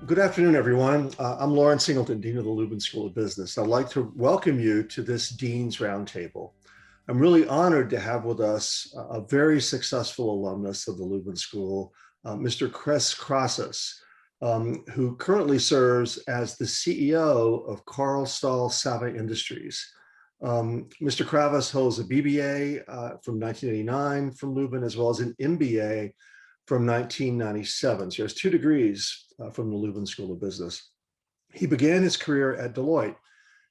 Good afternoon, everyone. I'm Dean Singleton, Dean of the Lubin School of Business. I'd like to welcome you to this Dean's Roundtable. I'm really honored to have with us a very successful alumnus of the Lubin School, Mr. Krasas, who currently serves as the CEO of Carl Stahl Sava Industries. Mr. Krasas holds a BBA from 1989 from Lubin, as well as an MBA from 1997. So he has 2 degrees from the Lubin School of Business. He began his career at Deloitte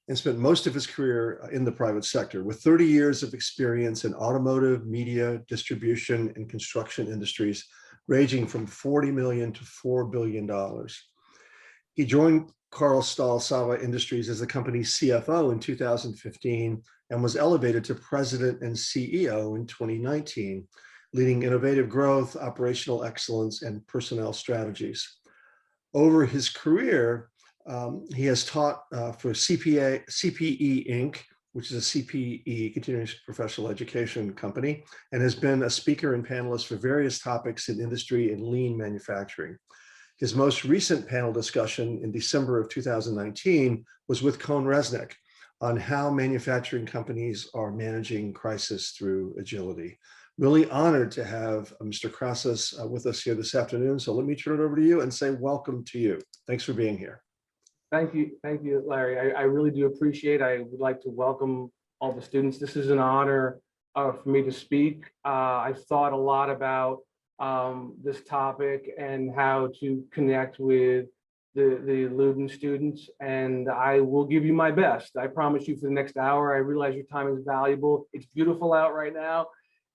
and spent most of his career in the private sector with 30 years of experience in automotive, media, distribution, and construction industries, ranging from $40 million to $4 billion. He joined Carl Stahl Sava Industries as the company's CFO in 2015 and was elevated to president and CEO in 2019, leading innovative growth, operational excellence, and personnel strategies. Over his career, he has taught for CPE Inc., which is a CPE, continuing professional education company, and has been a speaker and panelist for various topics in industry and lean manufacturing. His most recent panel discussion in December of 2019 was with Cohn Resnick on how manufacturing companies are managing crisis through agility. Really honored to have Mr. Krasas with us here this afternoon. So let me turn it over to you and say welcome to you. Thanks for being here. Thank you, Larry. I really do appreciate it. I would like to welcome all the students. This is an honor for me to speak. I've thought a lot about this topic and how to connect with the Lubin students, and I will give you my best. I promise you for the next hour. I realize your time is valuable. It's beautiful out right now.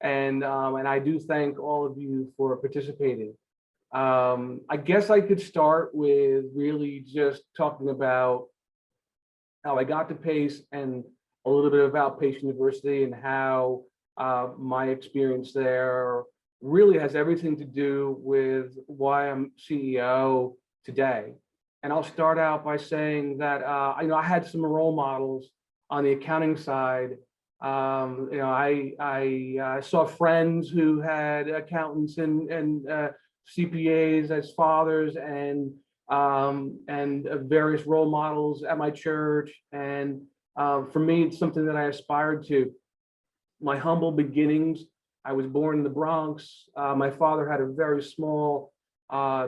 And I do thank all of you for participating. I guess I could start with really just talking about how I got to PACE and a little bit about PACE University and how my experience there really has everything to do with why I'm CEO today. And I'll start out by saying that I had some role models on the accounting side. I saw friends who had accountants and CPAs as fathers and various role models at my church. And for me, it's something that I aspired to. My humble beginnings, I was born in the Bronx. My father had a very small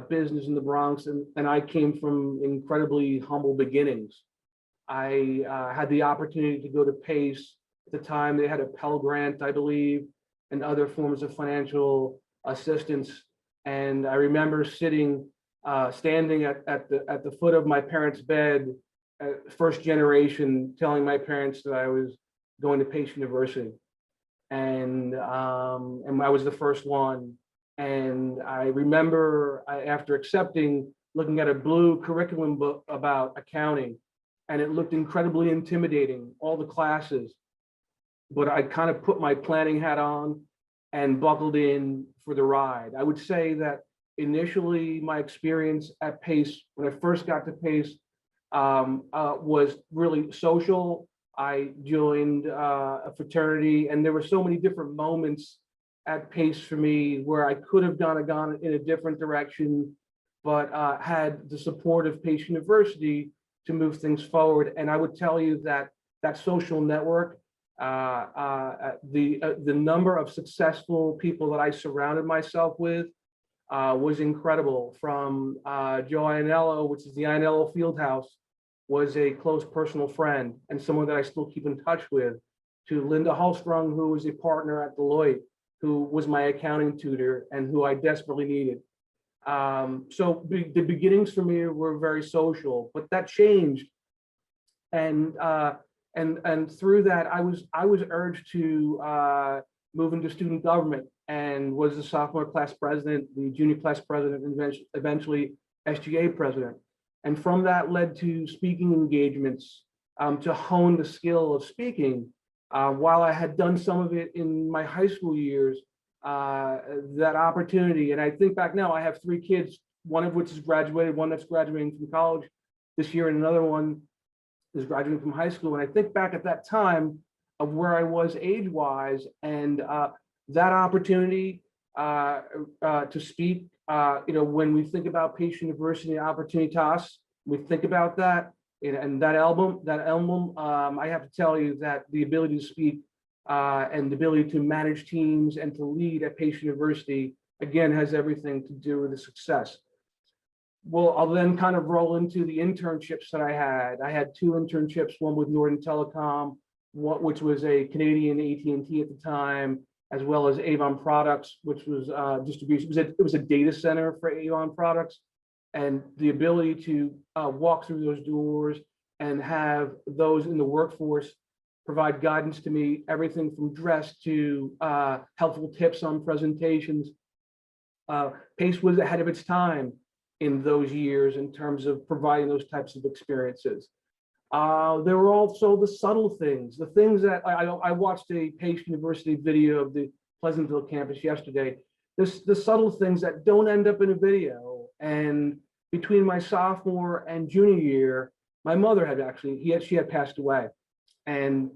business in the Bronx, and I came from incredibly humble beginnings. I had the opportunity to go to PACE. At the time, they had a Pell Grant, I believe, and other forms of financial assistance. And I remember standing at the foot of my parents' bed, first generation, telling my parents that I was going to PACE University, and I was the first one. And I remember after accepting, looking at a blue curriculum book about accounting, and it looked incredibly intimidating, all the classes. But I kind of put my planning hat on and buckled in for the ride. I would say that initially my experience at PACE, when I first got to PACE, was really social. I joined a fraternity, and there were so many different moments at PACE for me where I could have gone in a different direction, but had the support of PACE University to move things forward. And I would tell you that that social network, the number of successful people that I surrounded myself with was incredible. From Joe Iannello, which is the Iannello Fieldhouse, was a close personal friend and someone that I still keep in touch with, to Linda Hulstrung, who was a partner at Deloitte, who was my accounting tutor and who I desperately needed. So the beginnings for me were very social, but that changed. And through that, I was urged to move into student government, and was the sophomore class president, the junior class president, and eventually SGA president. And from that led to speaking engagements to hone the skill of speaking. While I had done some of it in my high school years, that opportunity, and I think back now, I have 3 kids, one of which is graduated, one that's graduating from college this year, and another one is graduating from high school. And I think back at that time of where I was age-wise, and that opportunity to speak. When we think about Pace University and Opportunitas, we think about that. And that album, I have to tell you that the ability to speak and the ability to manage teams and to lead at Pace University, again, has everything to do with the success. Well, I'll then kind of roll into the internships that I had. I had 2 internships, one with Northern Telecom, which was a Canadian AT&T at the time, as well as Avon Products, which was distribution. It was a data center for Avon Products. And the ability to walk through those doors and have those in the workforce provide guidance to me, everything from dress to helpful tips on presentations. Pace was ahead of its time in those years in terms of providing those types of experiences. There were also the subtle things, the things that I watched a Pace University video of the Pleasantville campus yesterday. The subtle things that don't end up in a video. And between my sophomore and junior year, my mother had she had passed away. And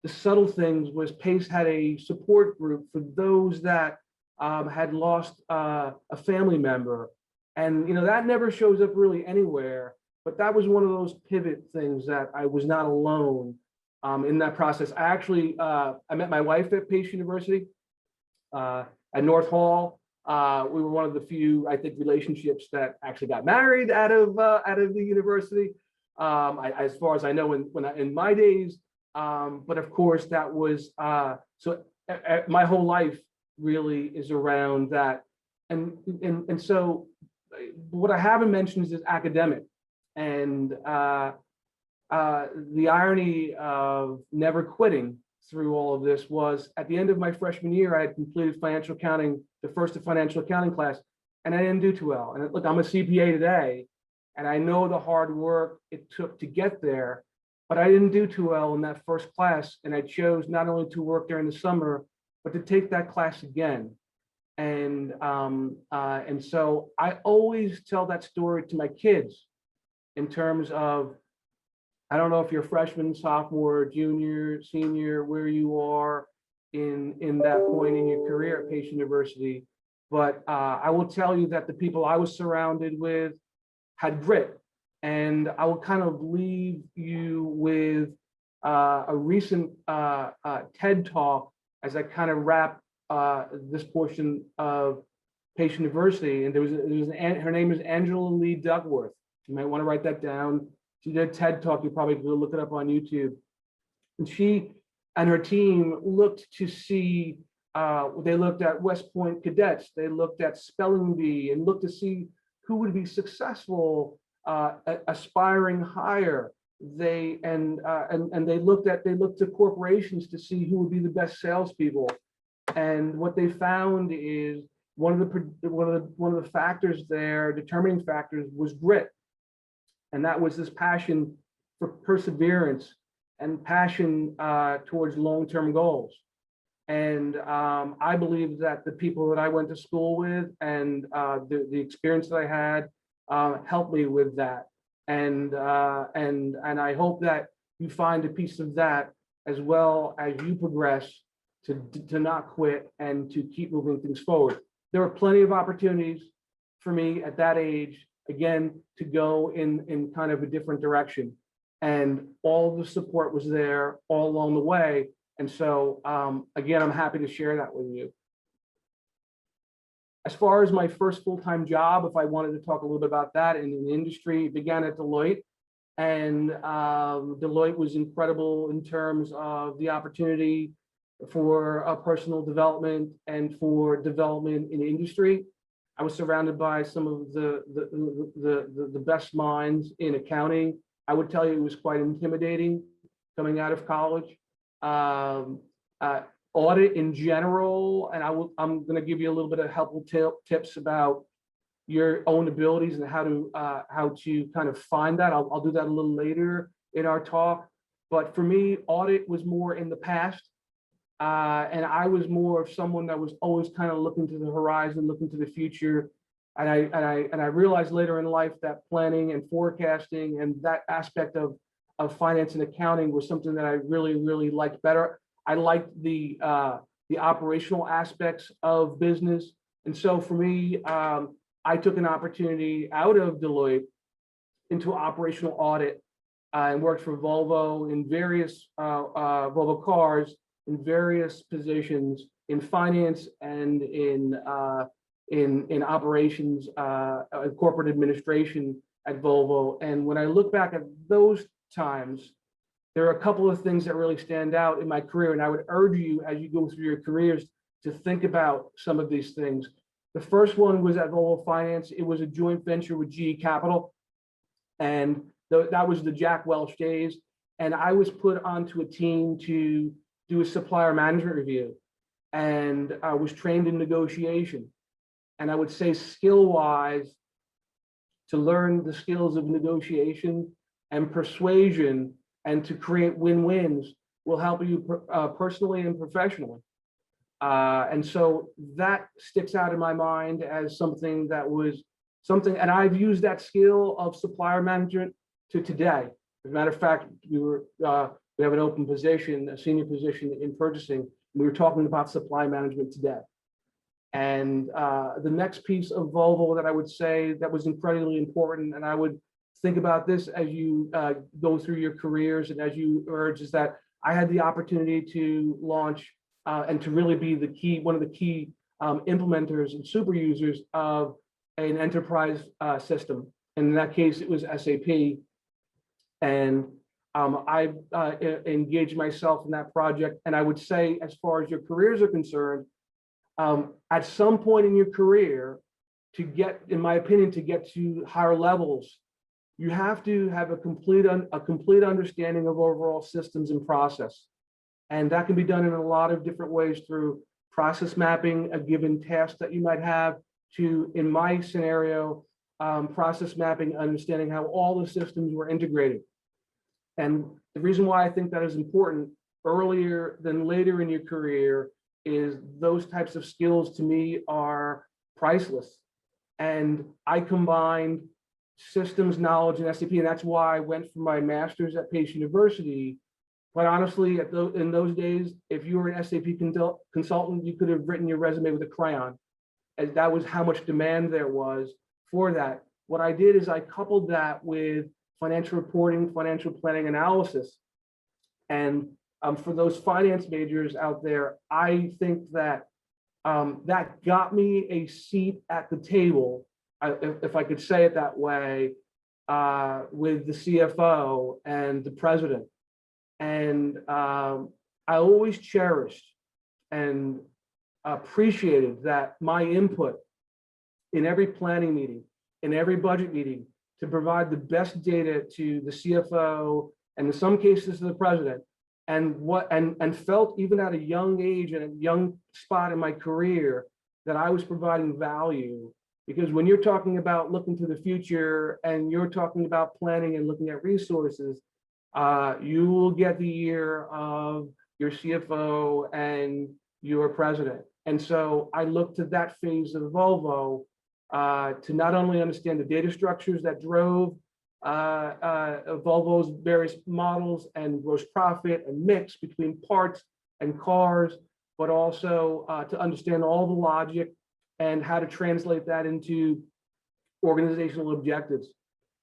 the subtle things was Pace had a support group for those that had lost a family member. And that never shows up really anywhere, but that was one of those pivot things that I was not alone in that process. I met my wife at Pace University at North Hall. We were one of the few, I think, relationships that actually got married out of the university, as far as I know, in my days. But of course, that was my whole life really is around that, and so what I haven't mentioned is academic, and the irony of never quitting through all of this was at the end of my freshman year, I had completed financial accounting, the first of financial accounting class, and I didn't do too well. And look, I'm a CPA today, and I know the hard work it took to get there, but I didn't do too well in that first class. And I chose not only to work during the summer, but to take that class again. And so I always tell that story to my kids in terms of, I don't know if you're freshman, sophomore, junior, senior, where you are in that point in your career at Pace University, but I will tell you that the people I was surrounded with had grit. And I will kind of leave you with a recent TED Talk as I kind of wrap this portion of Pace University. And her name is Angela Lee Duckworth. You might want to write that down. She did a TED Talk. You probably could look it up on YouTube. And she and her team looked to see, they looked at West Point cadets, they looked at spelling bee, and looked to see who would be successful, aspiring higher. They looked to corporations to see who would be the best salespeople. And what they found is one of the factors there, determining factors, was grit. And that was this passion for perseverance and passion towards long-term goals. And I believe that the people that I went to school with and the experience that I had helped me with that. And I hope that you find a piece of that as well as you progress to not quit and to keep moving things forward. There were plenty of opportunities for me at that age, again, to go in kind of a different direction. And all the support was there all along the way. And so, again, I'm happy to share that with you. As far as my first full-time job, if I wanted to talk a little bit about that in the industry, it began at Deloitte. And Deloitte was incredible in terms of the opportunity for personal development and for development in industry. I was surrounded by some of the best minds in accounting. I would tell you it was quite intimidating coming out of college. Audit in general, and I'm going to give you a little bit of helpful tips about your own abilities and how to kind of find that. I'll do that a little later in our talk. But for me, audit was more in the past. And I was more of someone that was always kind of looking to the horizon, looking to the future. And I realized later in life that planning and forecasting and that aspect of finance and accounting was something that I really, really liked better. I liked the operational aspects of business, And so for me, I took an opportunity out of Deloitte into operational audit and worked for Volvo in various Volvo cars in various positions in finance and in operations, corporate administration at Volvo. And when I look back at those times, there are a couple of things that really stand out in my career, and I would urge you as you go through your careers to think about some of these things. The first one was at Volvo Finance. It was a joint venture with GE Capital, and that was the Jack Welch days. And I was put onto a team to do a supplier management review, and I was trained in negotiation. And I would say skill-wise, to learn the skills of negotiation and persuasion and to create win-wins will help you personally and professionally. And so that sticks out in my mind as something that was something, and I've used that skill of supplier management to today. As a matter of fact, we have an open position, a senior position in purchasing. We were talking about supply management today. And the next piece of Volvo that I would say that was incredibly important, and I would think about this as you go through your careers and as you urge, is that I had the opportunity to launch and to really be one of the key implementers and super users of an enterprise system. And in that case, it was SAP. And I engaged myself in that project. And I would say, as far as your careers are concerned, at some point in your career, to get, in my opinion, to get to higher levels, you have to have a complete understanding of overall systems and process. And that can be done in a lot of different ways through process mapping, a given task that you might have, to, in my scenario, process mapping, understanding how all the systems were integrated. And the reason why I think that is important earlier than later in your career is those types of skills to me are priceless. And I combined systems knowledge and SAP, and that's why I went for my master's at Pace University. But honestly, in those days, if you were an SAP consultant, you could have written your resume with a crayon, as that was how much demand there was for that. What I did is I coupled that with financial reporting, financial planning analysis. And for those finance majors out there, I think that that got me a seat at the table, if I could say it that way, with the CFO and the president. And I always cherished and appreciated that my input in every planning meeting, in every budget meeting, to provide the best data to the CFO and in some cases to the president, and felt even at a young age and a young spot in my career that I was providing value. Because when you're talking about looking to the future and you're talking about planning and looking at resources, you will get the ear of your CFO and your president. And so I looked to that phase of Volvo to not only understand the data structures that drove Volvo's various models and gross profit and mix between parts and cars, but also to understand all the logic and how to translate that into organizational objectives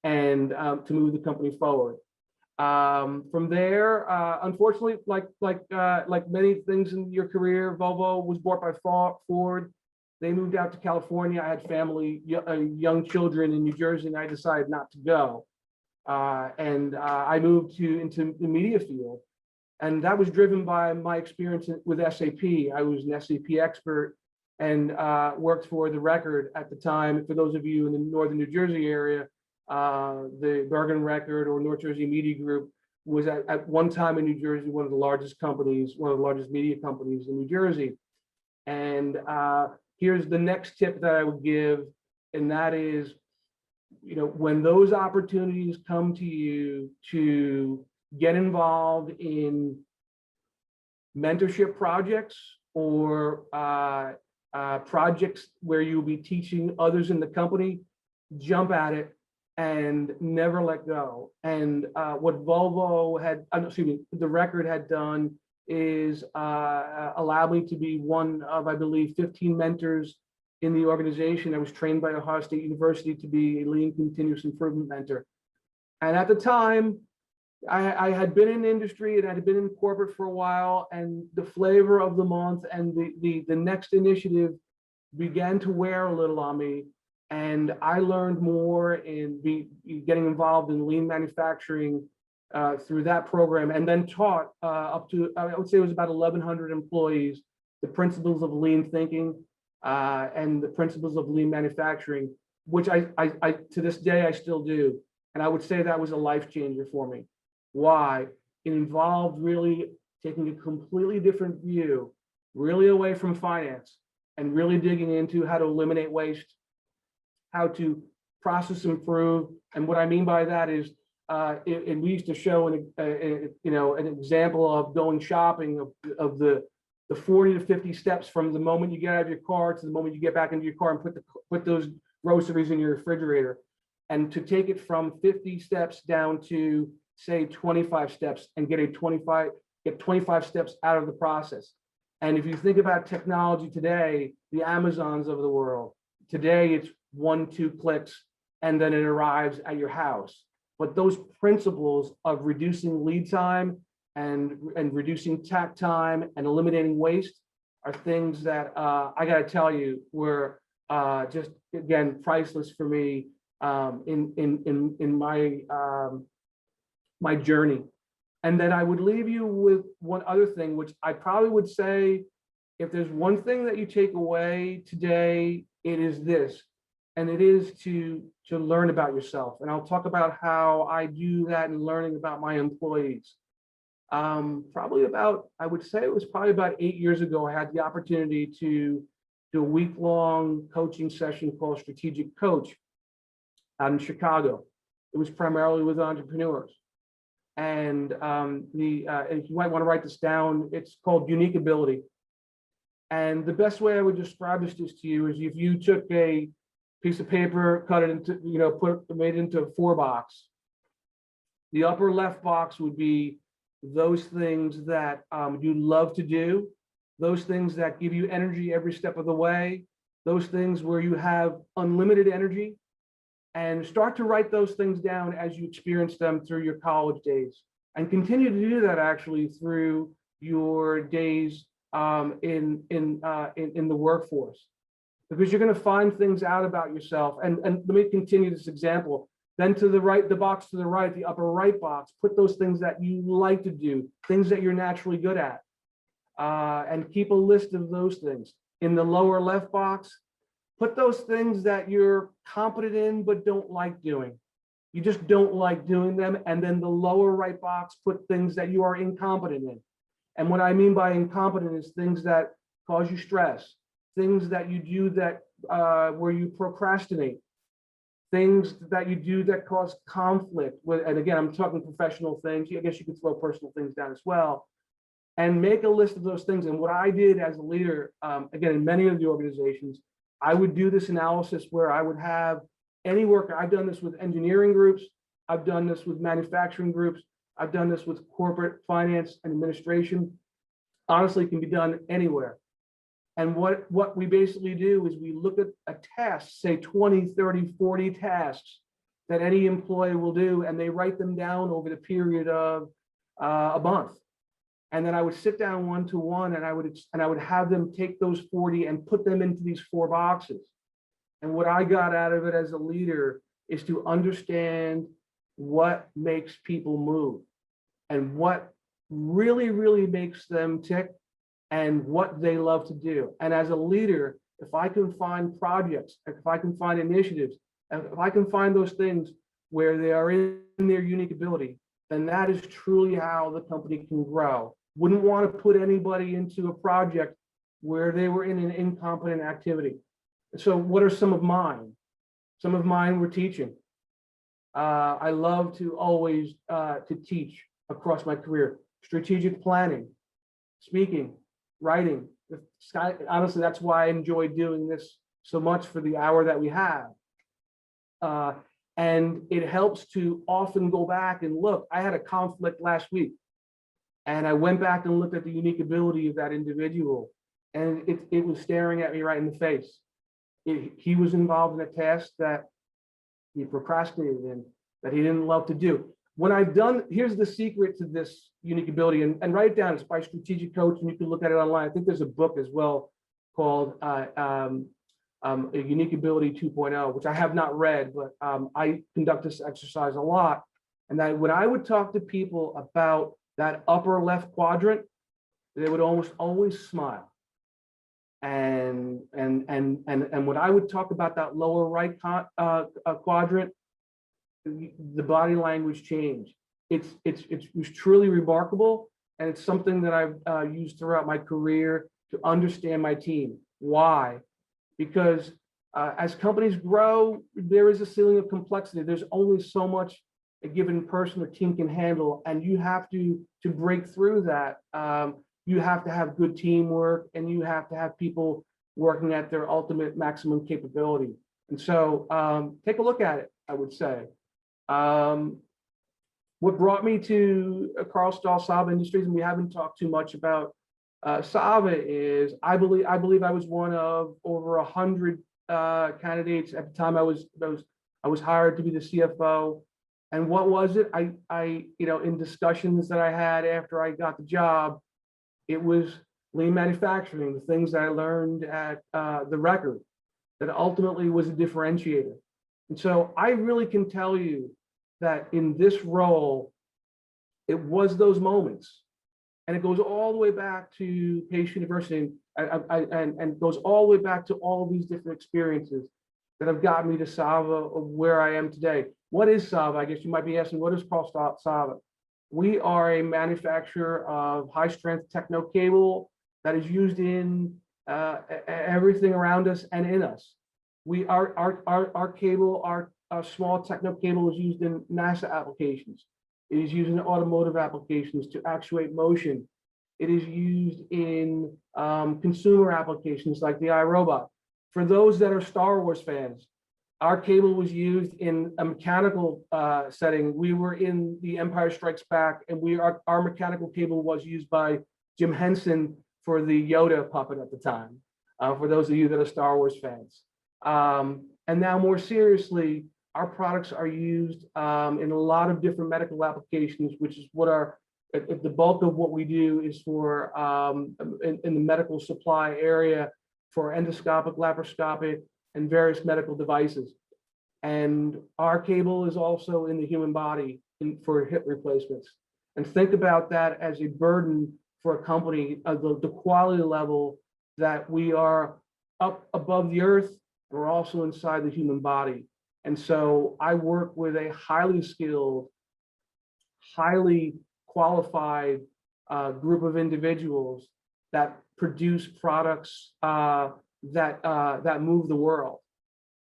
and to move the company forward. From there, unfortunately, like many things in your career, Volvo was bought by Ford. They moved out to California. I had family, young children in New Jersey, and I decided not to go. I moved into the media field, and that was driven by my experience with SAP. I was an SAP expert and worked for The Record at the time. For those of you in the northern New Jersey area, the Bergen Record or North Jersey Media Group was at one time in New Jersey one of the largest companies, one of the largest media companies in New Jersey. And here's the next tip that I would give, and that is, you know, when those opportunities come to you to get involved in mentorship projects or projects where you'll be teaching others in the company, jump at it and never let go. And what Volvo had, The Record had done is allow me to be one of, I believe, 15 mentors in the organization. I was trained by Ohio State University to be a lean continuous improvement mentor. And at the time, I had been in industry and I had been in corporate for a while, and the flavor of the month and the next initiative began to wear a little on me. And I learned more in getting involved in lean manufacturing through that program, and then taught up to, I would say it was about 1,100 employees, the principles of lean thinking and the principles of lean manufacturing, which I to this day, I still do. And I would say that was a life changer for me. Why? It involved really taking a completely different view, really away from finance, and really digging into how to eliminate waste, how to process improve. And what I mean by that is, we used to show an example of going shopping of the 40 to 50 steps from the moment you get out of your car to the moment you get back into your car and put those groceries in your refrigerator. And to take it from 50 steps down to, say, 25 steps and get 25 steps out of the process. And if you think about technology today, the Amazons of the world, today it's 1-2 clicks and then it arrives at your house. But those principles of reducing lead time and reducing takt time and eliminating waste are things that I got to tell you were just, again, priceless for me in my journey. And then I would leave you with one other thing, which I probably would say, if there's one thing that you take away today, it is this, and it is to learn about yourself. And I'll talk about how I do that in learning about my employees. Probably about, I would say it was probably about 8 years ago, I had the opportunity to do a week-long coaching session called Strategic Coach out in Chicago. It was primarily with entrepreneurs. And if you might want to write this down, it's called Unique Ability. And the best way I would describe this to you is if you took a piece of paper, cut it into, made it into a 4-box. The upper left box would be those things that you love to do, those things that give you energy every step of the way, those things where you have unlimited energy, and start to write those things down as you experience them through your college days, and continue to do that actually through your days in the workforce, because you're going to find things out about yourself. And let me continue this example. Then to the right, the box to the right, the upper right box, put those things that you like to do, things that you're naturally good at, and keep a list of those things. In the lower left box, put those things that you're competent in but don't like doing. You just don't like doing them. And then the lower right box, put things that you are incompetent in. And what I mean by incompetent is things that cause you stress, things that you do that where you procrastinate, things that you do that cause conflict with. And again, I'm talking professional things. I guess you could throw personal things down as well. And make a list of those things. And what I did as a leader, again, in many of the organizations, I would do this analysis where I would have any worker. I've done this with engineering groups. I've done this with manufacturing groups. I've done this with corporate finance and administration. Honestly, it can be done anywhere. And what we basically do is we look at a task, say 20, 30, 40 tasks that any employee will do, and they write them down over the period of a month. And then I would sit down one-to-one, and I would have them take those 40 and put them into these 4 boxes. And what I got out of it as a leader is to understand what makes people move and what really, really makes them tick and what they love to do. And as a leader, if I can find projects, if I can find initiatives, if I can find those things where they are in their unique ability, then that is truly how the company can grow. Wouldn't want to put anybody into a project where they were in an incompetent activity. So what are some of mine? Some of mine were teaching. I love to always to teach across my career. Strategic planning, speaking, writing. Honestly, that's why I enjoy doing this so much for the hour that we have. And it helps to often go back and look. I had a conflict last week, and I went back and looked at the unique ability of that individual, and it was staring at me right in the face. he was involved in a task that he procrastinated in, that he didn't love to do. When I've done, here's the secret to this unique ability, and write it down. It's by Strategic Coach, and you can look at it online. I think there's a book as well called a Unique Ability 2.0, which I have not read, but I conduct this exercise a lot. And that when I would talk to people about that upper left quadrant, they would almost always smile. And when I would talk about that lower right quadrant, the body language changed. It was truly remarkable, and it's something that I've used throughout my career to understand my team. Why? Because as companies grow, there is a ceiling of complexity. There's only so much a given person or team can handle, and you have to break through that. You have to have good teamwork, and you have to have people working at their ultimate maximum capability. And so take a look at it, I would say. What brought me to Carl Stahl Sava Industries, and we haven't talked too much about Sava, is I believe I was one of over 100 candidates at the time. I was hired to be the CFO. And what was it? I in discussions that I had after I got the job, it was lean manufacturing, the things that I learned at the Record, that ultimately was a differentiator. And so I really can tell you that in this role, it was those moments. And it goes all the way back to Pace University and goes all the way back to all these different experiences that have gotten me to Sava, where I am today. What is Sava? I guess you might be asking, what is Carl Stahl Sava? We are a manufacturer of high-strength techno cable that is used in everything around us and in us. Our cable, our small techno cable is used in NASA applications. It is used in automotive applications to actuate motion. It is used in consumer applications like the iRobot. For those that are Star Wars fans, our cable was used in a mechanical setting. We were in The Empire Strikes Back, and our mechanical cable was used by Jim Henson for the Yoda puppet at the time, for those of you that are Star Wars fans. And now more seriously, our products are used in a lot of different medical applications, which is what the bulk of what we do is for in the medical supply area for endoscopic, laparoscopic, and various medical devices. And our cable is also in the human body for hip replacements. And think about that as a burden for a company of the quality level that we are up above the earth, we're also inside the human body. And so I work with a highly skilled, highly qualified group of individuals that produce products that move the world.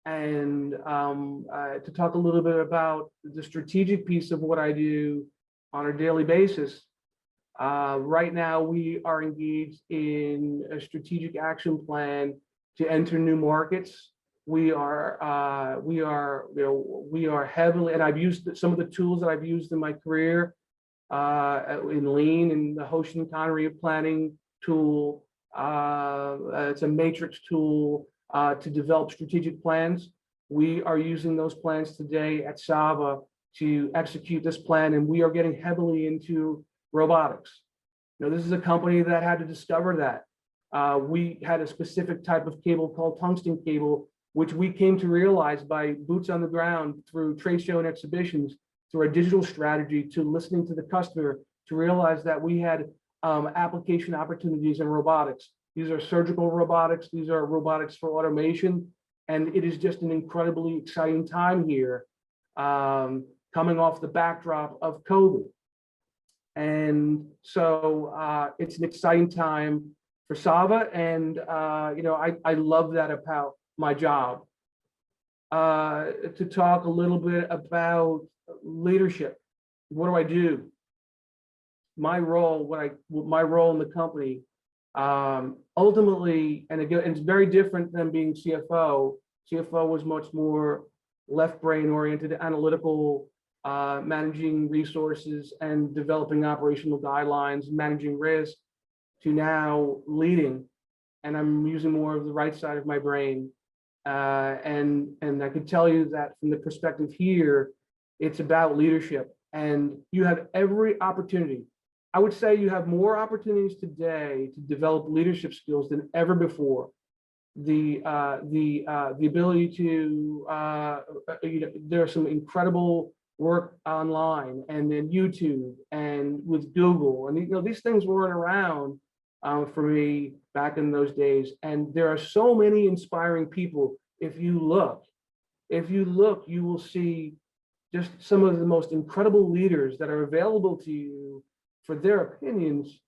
And to talk a little bit about the strategic piece of what I do on a daily basis, right now we are engaged in a strategic action plan to enter new markets. We are heavily, and I've used some of the tools that I've used in my career in Lean and the Hoshin Connery planning tool. It's a matrix tool to develop strategic plans. We are using those plans today at Sava to execute this plan, and we are getting heavily into robotics. This is a company that had to discover that. We had a specific type of cable called tungsten cable, which we came to realize by boots on the ground through trade show and exhibitions, through our digital strategy, to listening to the customer, to realize that we had application opportunities in robotics. These are surgical robotics. These are robotics for automation. And it is just an incredibly exciting time here, coming off the backdrop of COVID. And so it's an exciting time for Sava. And, I love that about my job. To talk a little bit about leadership. What do I do? My role, my role in the company, ultimately, and again, it's very different than being CFO. CFO was much more left brain oriented, analytical, managing resources and developing operational guidelines, managing risk, to now leading. And I'm using more of the right side of my brain And I could tell you that from the perspective here, it's about leadership, and you have every opportunity. I would say you have more opportunities today to develop leadership skills than ever before. The ability to there's some incredible work online and then YouTube and with Google, and these things weren't around for me back in those days. And there are so many inspiring people. If you look, you will see just some of the most incredible leaders that are available to you for their opinions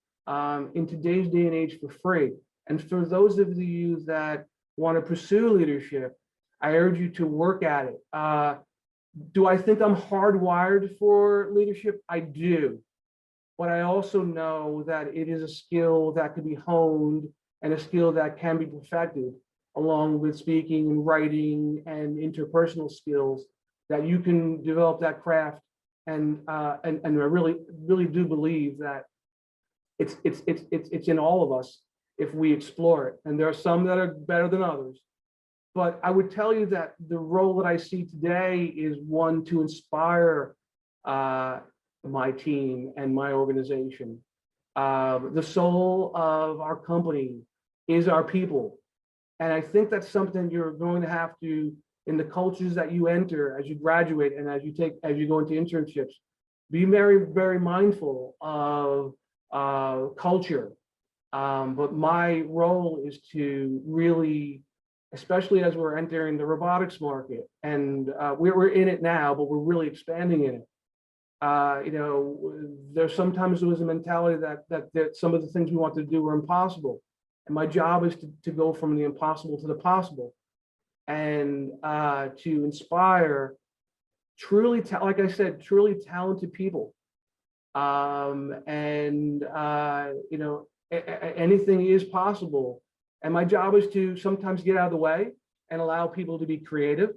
in today's day and age for free. And for those of you that want to pursue leadership, I urge you to work at it. Do I think I'm hardwired for leadership? I do. But I also know that it is a skill that can be honed and a skill that can be perfected, along with speaking and writing and interpersonal skills, that you can develop that craft. And I really do believe that it's in all of us if we explore it. And there are some that are better than others. But I would tell you that the role that I see today is one to inspire my team and my organization. The soul of our company is our people. And I think that's something you're going to have to, in the cultures that you enter as you graduate and as you go into internships, be very, very mindful of culture. But my role is to really, especially as we're entering the robotics market, and we're in it now, but we're really expanding in it. There sometimes was a mentality that some of the things we wanted to do were impossible. And my job is to go from the impossible to the possible, and to inspire like I said, truly talented people. Anything is possible. And my job is to sometimes get out of the way and allow people to be creative.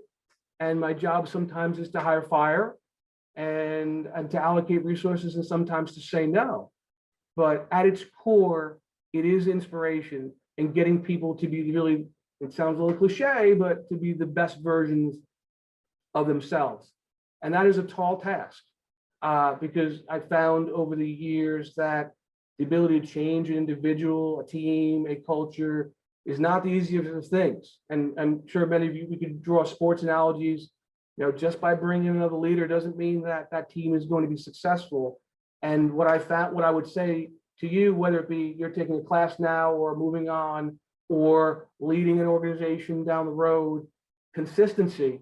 And my job sometimes is to hire fire and to allocate resources, and sometimes to say no. But at its core, it is inspiration and getting people to be really, it sounds a little cliche, but to be the best versions of themselves. And that is a tall task, because I found over the years that the ability to change an individual, a team, a culture is not the easiest of things. And I'm sure many of you, we could draw sports analogies. Just by bringing in another leader doesn't mean that that team is going to be successful. And what I would say to you, whether it be you're taking a class now or moving on or leading an organization down the road, consistency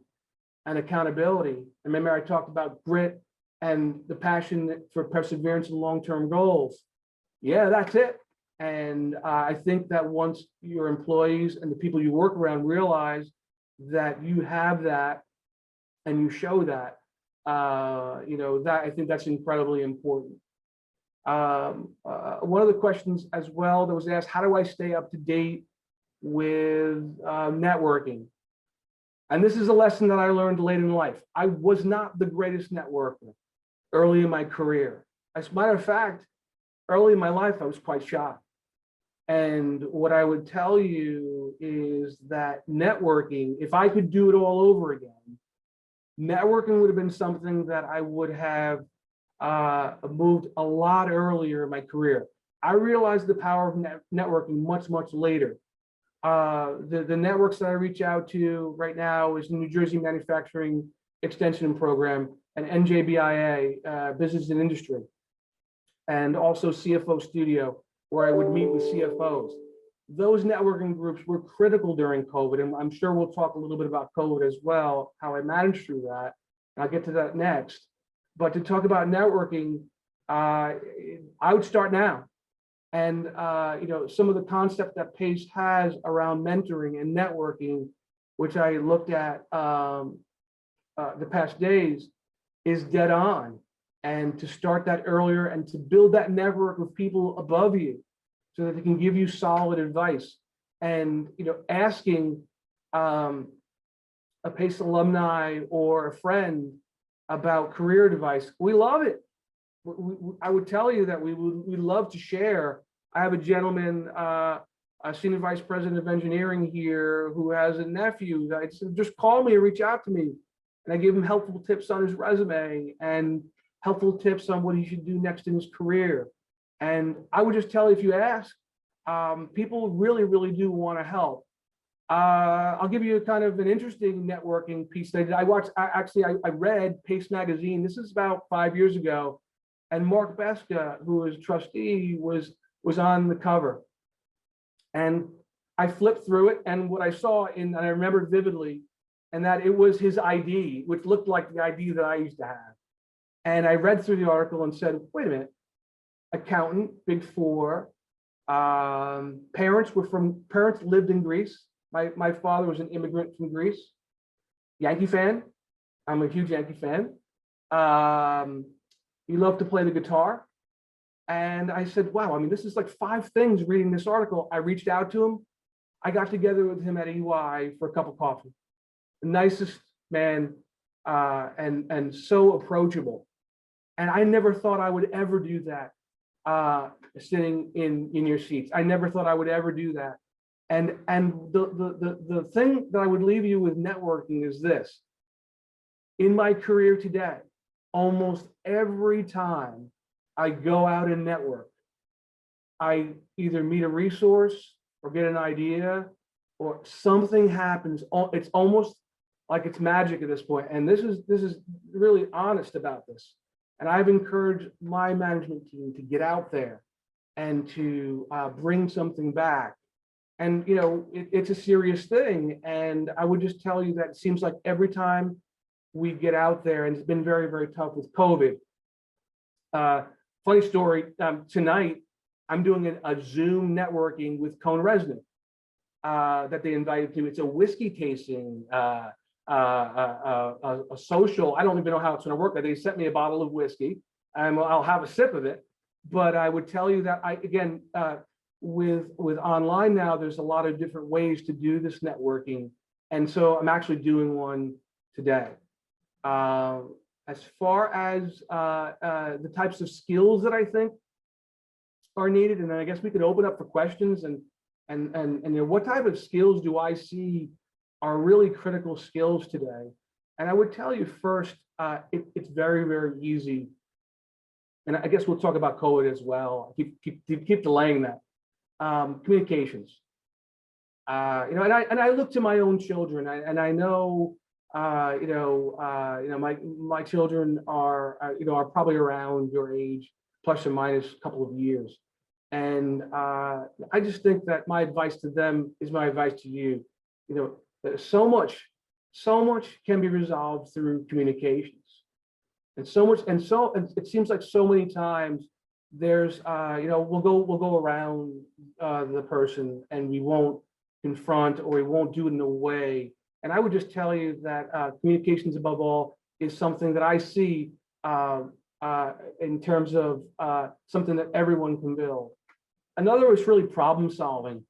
and accountability. Remember, I talked about grit and the passion for perseverance and long-term goals. Yeah, that's it. And I think that once your employees and the people you work around realize that you have that and you show that, that I think that's incredibly important. One of the questions as well that was asked, how do I stay up to date with networking? And this is a lesson that I learned late in life. I was not the greatest networker early in my career. As a matter of fact, early in my life, I was quite shy. And what I would tell you is that networking, if I could do it all over again, networking would have been something that I would have moved a lot earlier in my career. I realized the power of networking much, much later. The networks that I reach out to right now is the New Jersey Manufacturing Extension Program and NJBIA, Business and Industry, and also CFO Studio, where I would meet with CFOs. Those networking groups were critical during COVID, and I'm sure we'll talk a little bit about COVID as well, how I managed through that. And I'll get to that next. But to talk about networking, I would start now. And some of the concept that PACE has around mentoring and networking, which I looked at the past days, is dead on. And to start that earlier and to build that network of people above you so that they can give you solid advice. And asking a PACE alumni or a friend about career advice, we love it. I would tell you that we love to share. I have a gentleman a senior vice president of engineering here who has a nephew. I said, just call me or reach out to me. And I gave him helpful tips on his resume and helpful tips on what he should do next in his career. And I would just tell you, if you ask, people really, really do want to help. I'll give you kind of an interesting networking piece that I read Pace Magazine. This is about 5 years ago. And Mark Beska, who is trustee, was on the cover. And I flipped through it, and what I saw, and I remembered vividly, and that it was his ID, which looked like the ID that I used to have. And I read through the article and said, wait a minute, accountant, Big Four, parents lived in Greece. My father was an immigrant from Greece, Yankee fan. I'm a huge Yankee fan. He loved to play the guitar. And I said, wow, I mean, this is like 5 things reading this article. I reached out to him. I got together with him at EY for a cup of coffee. The nicest man, and so approachable. And I never thought I would ever do that, sitting in your seats. I never thought I would ever do that. And the thing that I would leave you with networking is this. In my career today, almost every time I go out and network, I either meet a resource or get an idea or something happens. It's almost like it's magic at this point. And this is really honest about this. And I've encouraged my management team to get out there and to bring something back. And, you know, it's a serious thing. And I would just tell you that it seems like every time we get out there, and it's been very, very tough with COVID. Funny story, tonight, I'm doing a Zoom networking with Cone Resident that they invited to. It's a whiskey tasting, a social. I don't even know how it's going to work. They sent me a bottle of whiskey, and I'll have a sip of it. But I would tell you that with online now, there's a lot of different ways to do this networking, and so I'm actually doing one today. As far as the types of skills that I think are needed, and then I guess we could open up for questions and you know, what type of skills do I see are really critical skills today? And I would tell you first, it's very, very easy. And I guess we'll talk about COVID as well. Keep delaying that. Communications. You know, and I look to my own children, and I know, my children are probably around your age, plus or minus a couple of years. And I just think that my advice to them is my advice to you. You know, so much can be resolved through communications, and it seems like so many times there's we'll go around the person, and we won't confront, or we won't do it in a way. And I would just tell you that communications above all is something that I see in terms of something that everyone can build. Another is really problem solving.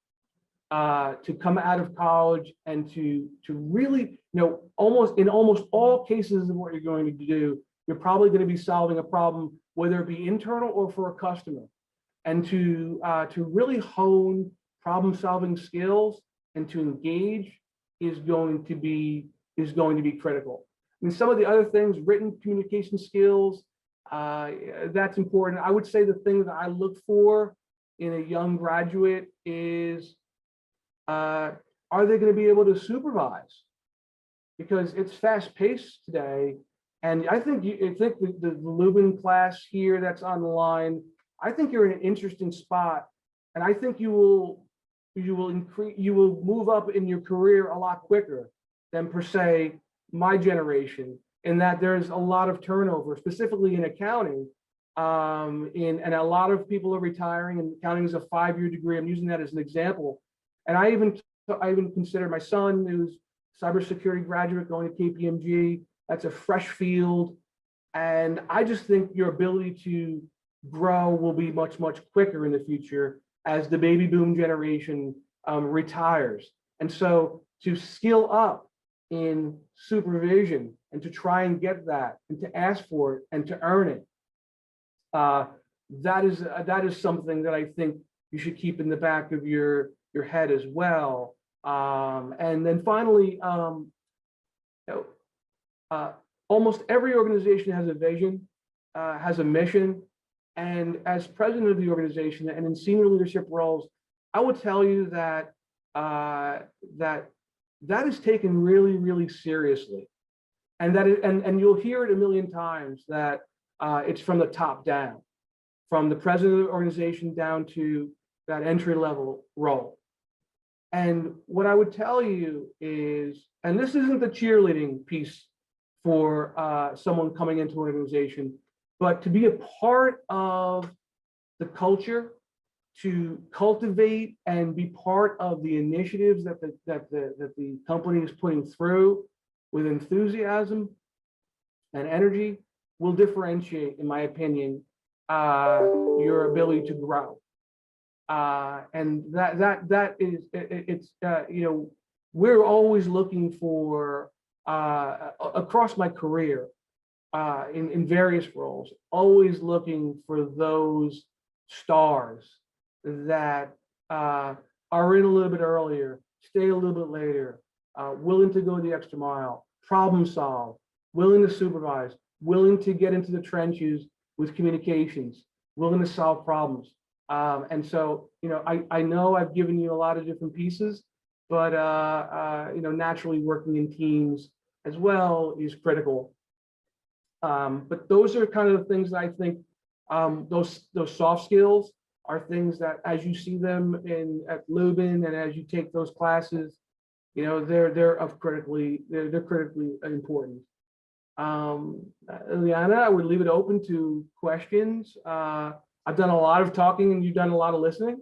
To come out of college and to really, in almost all cases of what you're going to do, you're probably going to be solving a problem, whether it be internal or for a customer. And to really hone problem solving skills and to engage is going to be critical. I mean, some of the other things, written communication skills, that's important. I would say the thing that I look for in a young graduate is, are they going to be able to supervise? Because it's fast paced today. And I think the Lubin class here that's on the line, I think you're in an interesting spot. And I think you will move up in your career a lot quicker than, per se, my generation, in that there's a lot of turnover, specifically in accounting. And a lot of people are retiring, and accounting is a 5-year degree. I'm using that as an example. And I even consider my son, who's cybersecurity graduate, going to KPMG. That's a fresh field. And I just think your ability to grow will be much, much quicker in the future as the baby boom generation retires. And so to skill up in supervision and to try and get that and to ask for it and to earn it, that is something that I think you should keep in the back of your your head as well. And then finally, almost every organization has a vision, has a mission. And as president of the organization and in senior leadership roles, I will tell you that that is taken really, really seriously. And and you'll hear it a million times that it's from the top down, from the president of the organization down to that entry level role. And what I would tell you is, and this isn't the cheerleading piece for someone coming into an organization, but to be a part of the culture, to cultivate and be part of the initiatives that the company is putting through with enthusiasm and energy will differentiate, in my opinion, your ability to grow. And that is, it's you know, we're always looking for across my career in various roles, always looking for those stars that are in a little bit earlier, stay a little bit later, willing to go the extra mile, problem solve, willing to supervise, willing to get into the trenches with communications, willing to solve problems. And so, you know, I know I've given you a lot of different pieces, but, you know, naturally working in teams as well is critical. But those are kind of the things that I think, those soft skills are things that as you see them at Lubin and as you take those classes, you know, they're critically important. Liana, I would leave it open to questions. I've done a lot of talking and you've done a lot of listening.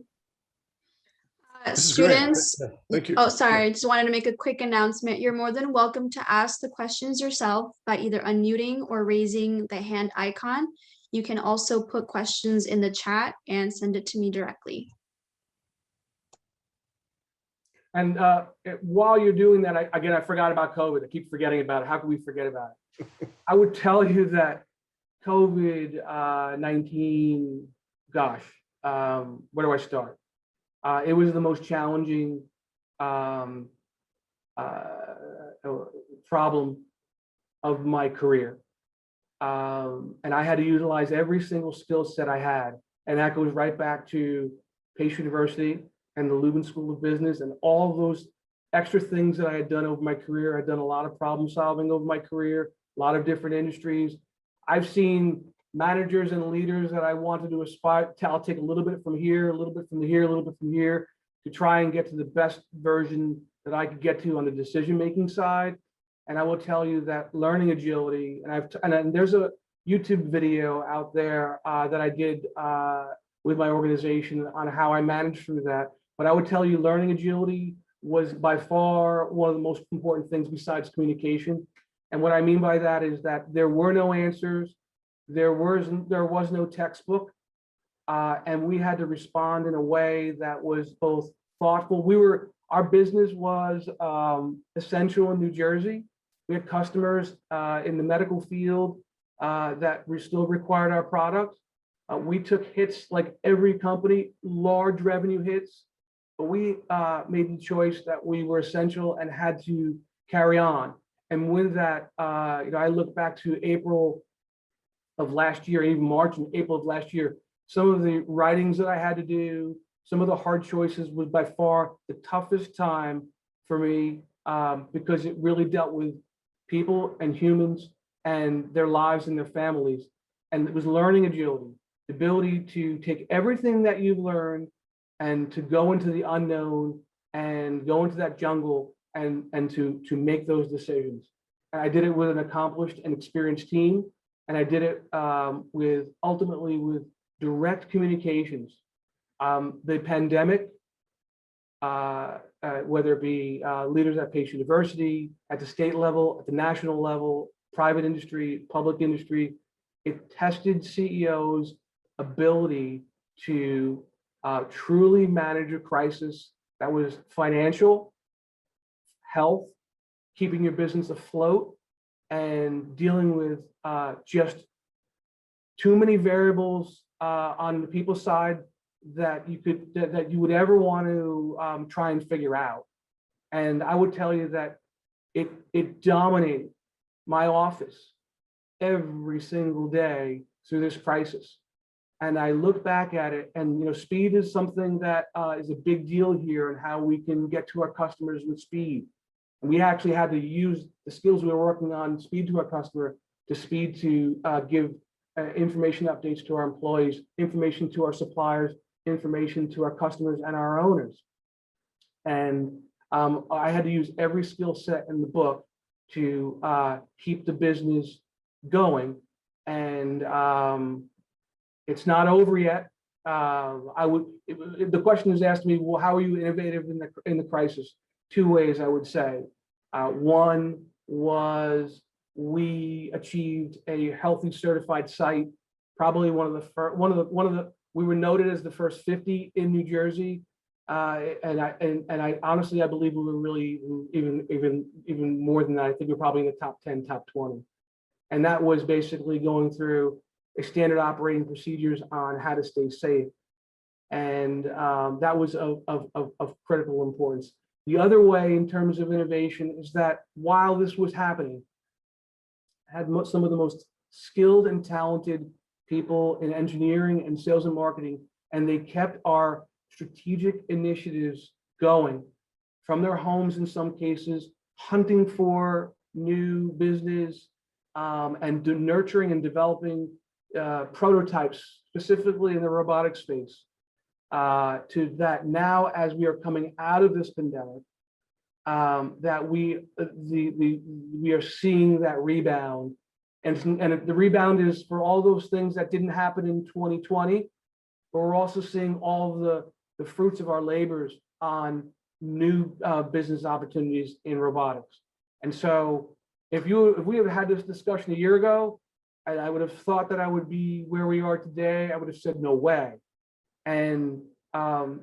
Students, thank you. Oh, sorry, I just wanted to make a quick announcement. You're more than welcome to ask the questions yourself by either unmuting or raising the hand icon. You can also put questions in the chat and send it to me directly. And while you're doing that, I forgot about COVID. I keep forgetting about it. How can we forget about it? I would tell you that COVID-19, gosh, where do I start? It was the most challenging problem of my career. And I had to utilize every single skill set I had. And that goes right back to Pace University and the Lubin School of Business and all of those extra things that I had done over my career. I'd done a lot of problem solving over my career, a lot of different industries. I've seen managers and leaders that I wanted to aspire to. I'll take a little bit from here, a little bit from here, a little bit from here to try and get to the best version that I could get to on the decision-making side. And I will tell you that learning agility, and there's a YouTube video out there that I did with my organization on how I managed through that. But I would tell you learning agility was by far one of the most important things besides communication. And what I mean by that is that there were no answers. There was no textbook, and we had to respond in a way that was both thoughtful. Our business was essential in New Jersey. We had customers in the medical field that still required our product. We took hits like every company, large revenue hits, but we made the choice that we were essential and had to carry on. And with that, you know, I look back to April of last year, even March and April of last year, some of the writings that I had to do, some of the hard choices was by far the toughest time for me because it really dealt with people and humans and their lives and their families. And it was learning agility, the ability to take everything that you've learned and to go into the unknown and go into that jungle and to make those decisions. And I did it with an accomplished and experienced team. And I did it ultimately with direct communications. The pandemic, whether it be leaders at Pace University, at the state level, at the national level, private industry, public industry, it tested CEOs' ability to truly manage a crisis that was financial, health, keeping your business afloat, and dealing with just too many variables on the people side that you would ever want to try and figure out. And I would tell you that it dominated my office every single day through this crisis. And I look back at it, and speed is something that is a big deal here, and how we can get to our customers with speed. And we actually had to use the skills we were working on, speed to our customer, to speed to give information updates to our employees, information to our suppliers, information to our customers and our owners. And I had to use every skill set in the book to keep the business going. And it's not over yet. The question is asked me, well, how are you innovative in the crisis? Two ways, I would say. One was we achieved a healthy certified site, probably one of the we were noted as the first 50 in New Jersey. And I honestly, I believe we were really even more than that. I think we're probably in the top 10, top 20. And that was basically going through a standard operating procedures on how to stay safe. And that was of critical importance. The other way in terms of innovation is that while this was happening, I had some of the most skilled and talented people in engineering and sales and marketing, and they kept our strategic initiatives going from their homes in some cases, hunting for new business, and nurturing and developing prototypes, specifically in the robotic space, to that now as we are coming out of this pandemic, that we are seeing that rebound. And the rebound is for all those things that didn't happen in 2020, but we're also seeing all of the fruits of our labors on new business opportunities in robotics. And so if we had had this discussion a year ago, I would have thought that I would be where we are today. I would have said, no way. And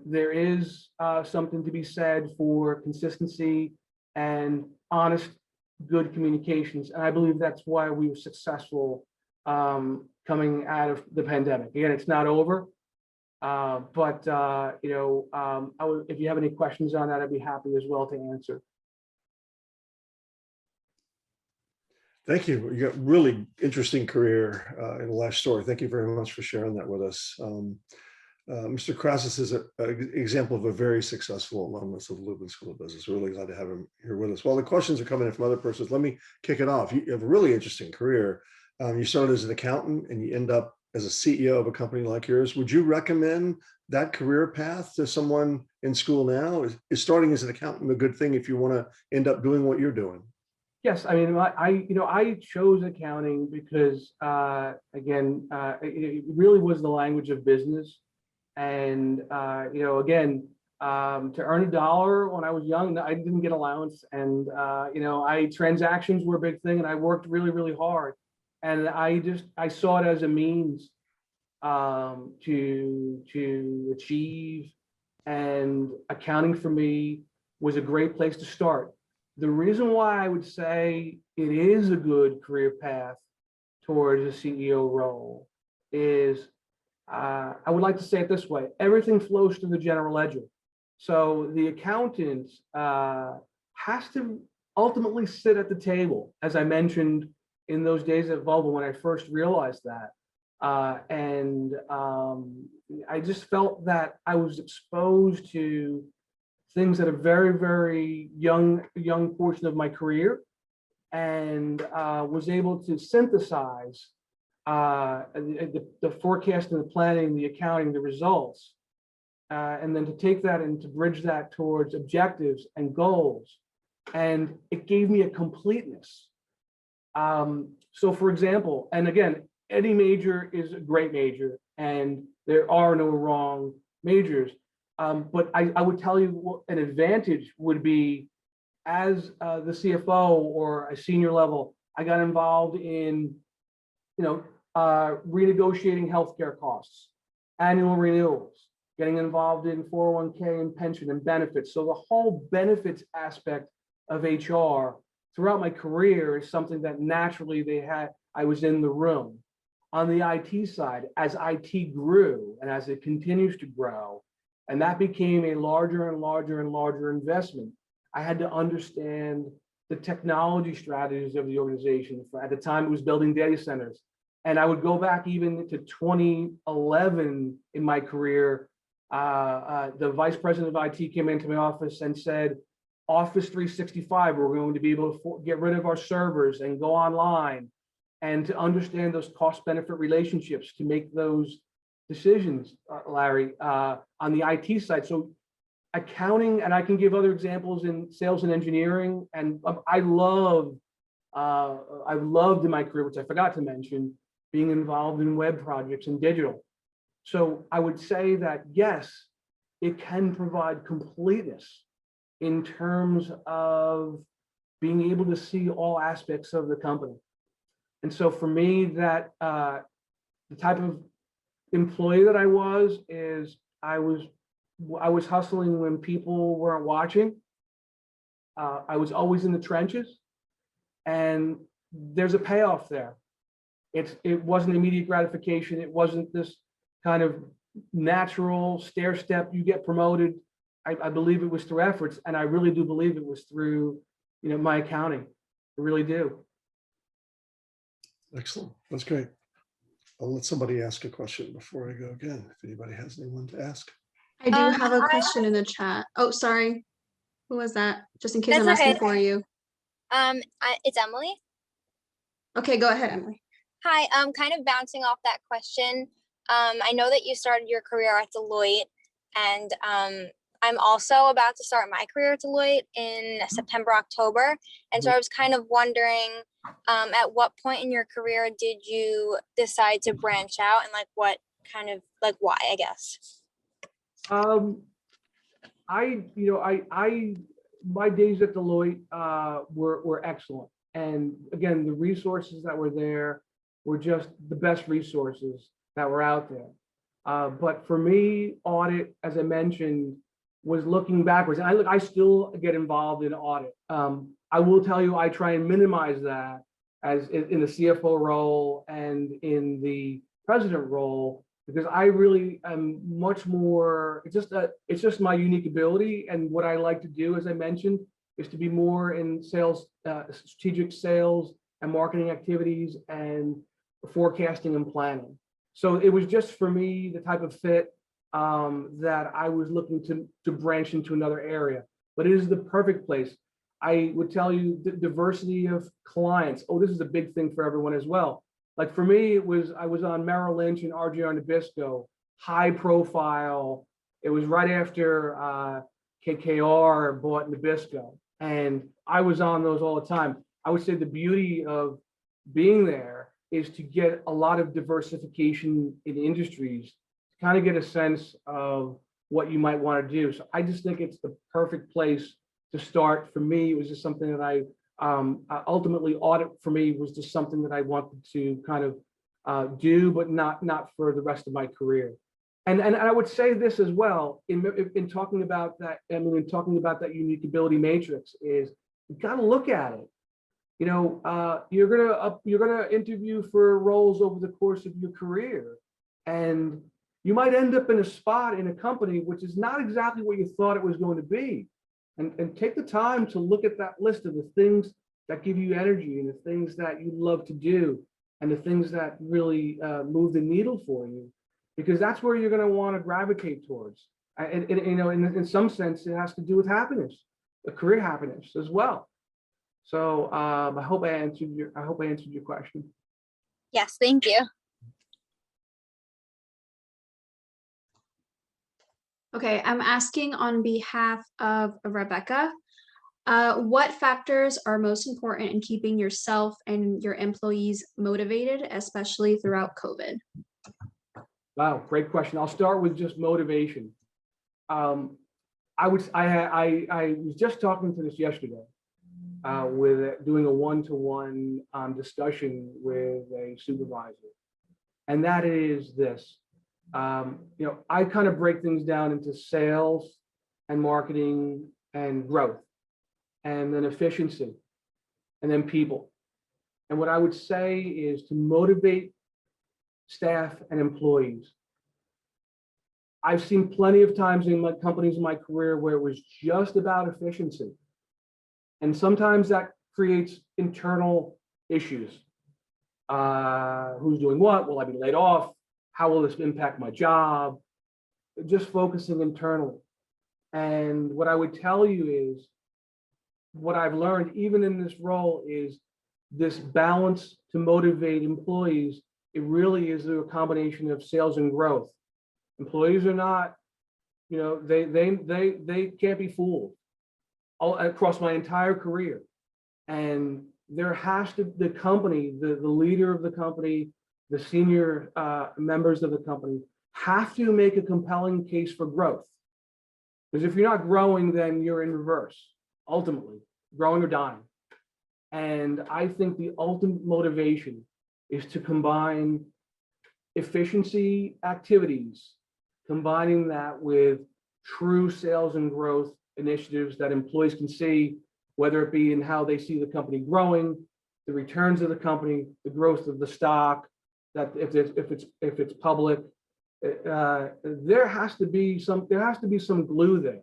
there is something to be said for consistency and honest, good communications. And I believe that's why we were successful coming out of the pandemic. Again, it's not over. But if you have any questions on that, I'd be happy as well to answer. Thank you. You got really interesting career in the life story. Thank you very much for sharing that with us. Mr. Krasas is an example of a very successful alumnus of the Lubin School of Business. We're really glad to have him here with us. While the questions are coming in from other persons, let me kick it off. You have a really interesting career. You started as an accountant and you end up as a CEO of a company like yours. Would you recommend that career path to someone in school now? Is starting as an accountant a good thing if you want to end up doing what you're doing? Yes, I mean, I chose accounting because again, it really was the language of business, and again, to earn $1 when I was young, I didn't get allowance, and transactions were a big thing, and I worked really, really hard, and I saw it as a means to achieve, and accounting for me was a great place to start. The reason why I would say it is a good career path towards a CEO role is, I would like to say it this way: everything flows through the general ledger. So the accountant has to ultimately sit at the table, as I mentioned in those days at Volvo when I first realized that. I just felt that I was exposed to things at a very, very young portion of my career, and was able to synthesize the forecasting, the planning, the accounting, the results, and then to take that and to bridge that towards objectives and goals. And it gave me a completeness. So for example, and again, any major is a great major, and there are no wrong majors. But I would tell you what an advantage would be as the CFO or a senior level. I got involved in, renegotiating healthcare costs, annual renewals, getting involved in 401k and pension and benefits. So the whole benefits aspect of HR throughout my career is something that naturally I was in the room. on the IT side, as IT grew and as it continues to grow, and that became a larger and larger and larger investment, I had to understand the technology strategies of the organization. At the time, it was building data centers. And I would go back even to 2011 in my career. The vice president of IT came into my office and said, Office 365, we're going to be able to get rid of our servers and go online, and to understand those cost benefit relationships to make those decisions, Larry, on the IT side. So accounting, and I can give other examples in sales and engineering. And I've loved in my career, which I forgot to mention, being involved in web projects and digital. So I would say that, yes, it can provide completeness in terms of being able to see all aspects of the company. And so for me, that the type of employee that I was is I was hustling when people weren't watching. I was always in the trenches, and there's a payoff there. It wasn't immediate gratification. It wasn't this kind of natural stair step, you get promoted. I believe it was through efforts, and I really do believe it was through, my accounting. I really do. Excellent. That's great. I'll let somebody ask a question before I go again, if anybody has anyone to ask. I do have a question in the chat. Oh, sorry. Who was that? Just in case I'm asking for you. It's Emily. Okay, go ahead, Emily. Hi, kind of bouncing off that question. I know that you started your career at Deloitte, and I'm also about to start my career at Deloitte in September, October. And so I was kind of wondering, at what point in your career did you decide to branch out, and what kind of why, I guess? My days at Deloitte were excellent. And again, the resources that were there were just the best resources that were out there. But for me, audit, as I mentioned, was looking backwards. And I still get involved in audit. I will tell you, I try and minimize that as in the CFO role and in the president role, because I really am much more, it's just my unique ability. And what I like to do, as I mentioned, is to be more in sales, strategic sales and marketing activities and forecasting and planning. So it was just, for me, the type of fit that I was looking to branch into another area. But it is the perfect place. I would tell you the diversity of clients. Oh, this is a big thing for everyone as well. Like for me, I was on Merrill Lynch and RJR Nabisco, high profile. It was right after KKR bought Nabisco, and I was on those all the time. I would say the beauty of being there is to get a lot of diversification in industries, to kind of get a sense of what you might want to do. So I just think it's the perfect place to start. For me, it was just something that I ultimately, audit for me was just something that I wanted to kind of do, but not for the rest of my career. And I would say this as well in talking about that. I mean, in talking about that unique ability matrix, is you got to look at it. You're gonna interview for roles over the course of your career, and you might end up in a spot in a company which is not exactly what you thought it was going to be. And take the time to look at that list of the things that give you energy and the things that you love to do and the things that really move the needle for you, because that's where you're going to want to gravitate towards. And in some sense, it has to do with happiness, the career happiness as well. So I hope I answered your question. Yes, thank you. Okay, I'm asking on behalf of Rebecca. What factors are most important in keeping yourself and your employees motivated, especially throughout COVID? Wow, great question. I'll start with just motivation. I was just talking to this yesterday with doing a one-to-one discussion with a supervisor, and that is this. I kind of break things down into sales and marketing and growth, and then efficiency, and then people. And what I would say is to motivate staff, and employees. I've seen plenty of times in my companies in my career where it was just about efficiency. And sometimes that creates internal issues. Who's doing what? Will I be laid off? How will this impact my job? Just focusing internally. And what I would tell you is, what I've learned even in this role is this balance to motivate employees. It really is a combination of sales and growth. Employees are not, they can't be fooled all across my entire career. And there has to, the company, the leader of the company, the senior members of the company have to make a compelling case for growth. Because if you're not growing, then you're in reverse, ultimately, growing or dying. And I think the ultimate motivation is to combine efficiency activities, combining that with true sales and growth initiatives that employees can see, whether it be in how they see the company growing, the returns of the company, the growth of the stock, that if it's public, there has to be some glue there.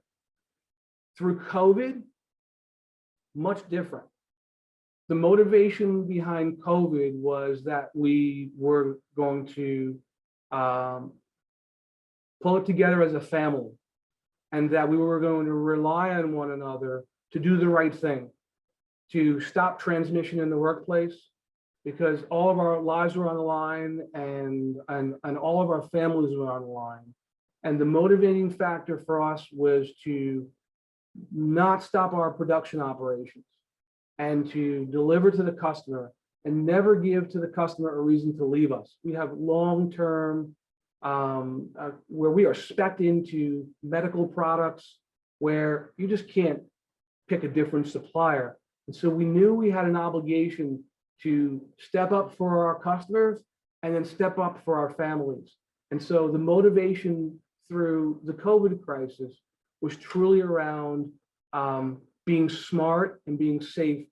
Through COVID, much different. The motivation behind COVID was that we were going to pull it together as a family, and that we were going to rely on one another to do the right thing, to stop transmission in the workplace, because all of our lives were on the line, and all of our families were on the line. And the motivating factor for us was to not stop our production operations and to deliver to the customer and never give to the customer a reason to leave us. We have long-term where we are spec'd into medical products where you just can't pick a different supplier. And so we knew we had an obligation to step up for our customers and then step up for our families. And so the motivation through the COVID crisis was truly around being smart and being safe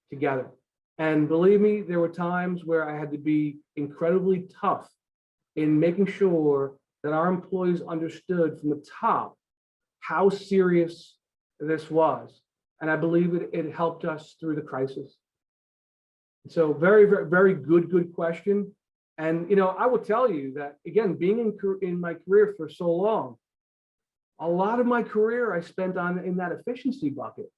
together. And believe me, there were times where I had to be incredibly tough in making sure that our employees understood from the top how serious this was. And I believe it helped us through the crisis. So very, very, very good question. And I will tell you that, again, being in my career for so long, a lot of my career I spent in that efficiency bucket,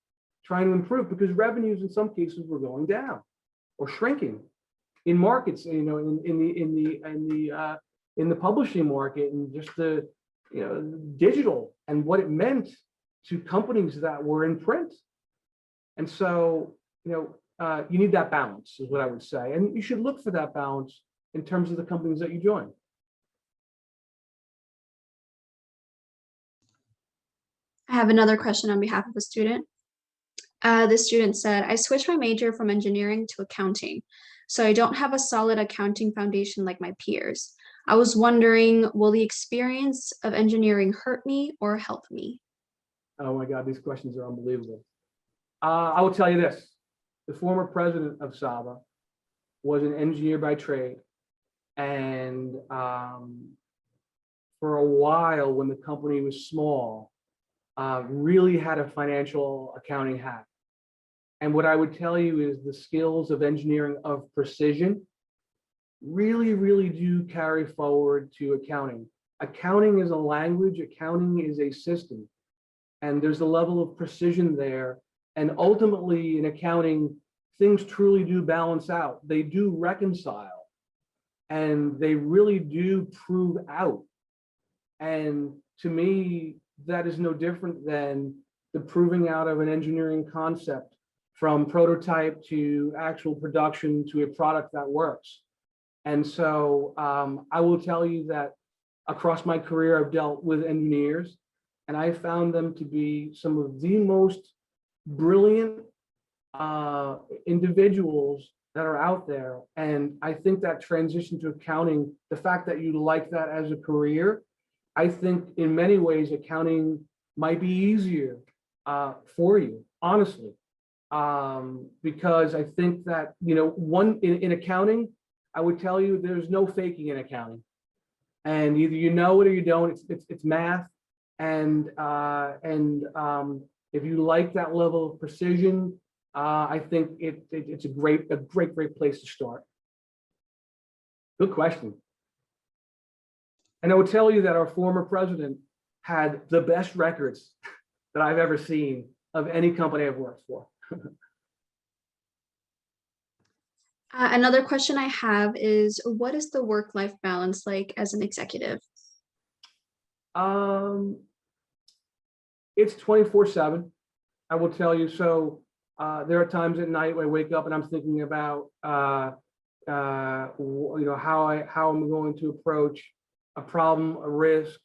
trying to improve, because revenues in some cases were going down or shrinking in markets, in the publishing market, and just the digital and what it meant to companies that were in print. And so you need that balance, is what I would say, and you should look for that balance in terms of the companies that you join. I have another question on behalf of a student. The student said, I switched my major from engineering to accounting, so I don't have a solid accounting foundation like my peers. I was wondering, will the experience of engineering hurt me or help me? Oh my God, these questions are unbelievable. I will tell you this. The former president of Sava was an engineer by trade. And for a while, when the company was small, really had a financial accounting hat. And what I would tell you is the skills of engineering of precision really, really do carry forward to accounting. Accounting is a language, accounting is a system, and there's a level of precision there. And ultimately in accounting, things truly do balance out. They do reconcile, and they really do prove out. And to me, that is no different than the proving out of an engineering concept, from prototype to actual production to a product that works. And so I will tell you that across my career, I've dealt with engineers, and I found them to be some of the most brilliant individuals that are out there. And I think that transition to accounting, the fact that you like that as a career, I think in many ways accounting might be easier for you, honestly, because I think that in accounting, I would tell you there's no faking in accounting. And either you know it or you don't. It's math. And if you like that level of precision, I think it's a great place to start. Good question. And I would tell you that our former president had the best records that I've ever seen of any company I've worked for. Another question I have is, what is the work-life balance like as an executive? It's 24/7. I will tell you. So there are times at night when I wake up and I'm thinking about how I'm going to approach a problem, a risk,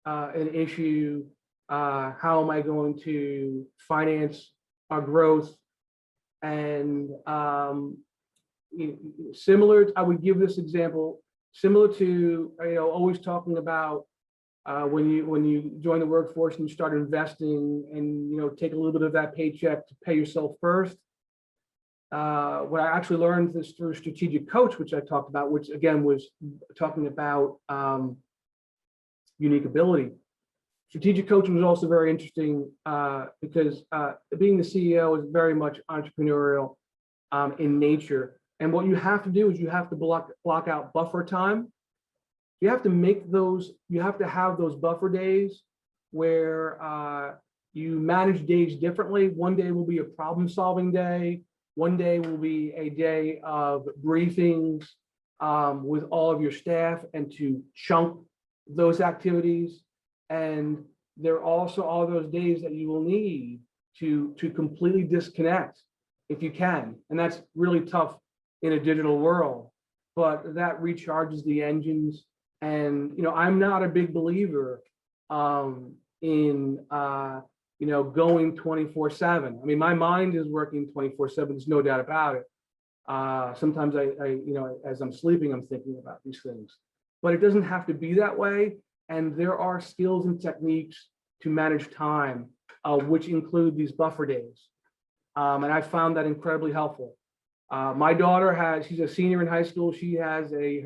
an issue. How am I going to finance our growth? And similar, I would give this example similar to always talking about when you join the workforce and you start investing and take a little bit of that paycheck to pay yourself first. What I actually learned this through Strategic Coach, which I talked about, which again was talking about unique ability. Strategic coaching was also very interesting because being the CEO is very much entrepreneurial in nature. And what you have to do is you have to block out buffer time. You have to have those buffer days where you manage days differently. One day will be a problem solving day. One day will be a day of briefings with all of your staff and to chunk those activities. And there are also all those days that you will need to completely disconnect if you can. And that's really tough in a digital world, but that recharges the engines. And, I'm not a big believer in, going 24/7. I mean, my mind is working 24/7. There's no doubt about it. Sometimes I as I'm sleeping, I'm thinking about these things, but it doesn't have to be that way. And there are skills and techniques to manage time, which include these buffer days. And I found that incredibly helpful. My daughter she's a senior in high school. She has a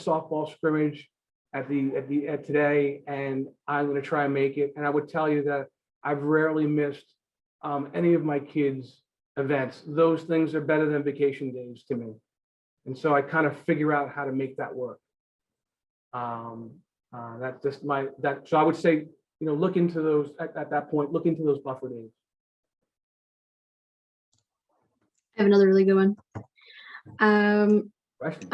softball scrimmage at today, and I'm going to try and make it. And I would tell you that I've rarely missed any of my kids' events. Those things are better than vacation days to me. And so I kind of figure out how to make that work. That's just so I would say, look into those at that point, look into those buffer days. I have another really good one. Question.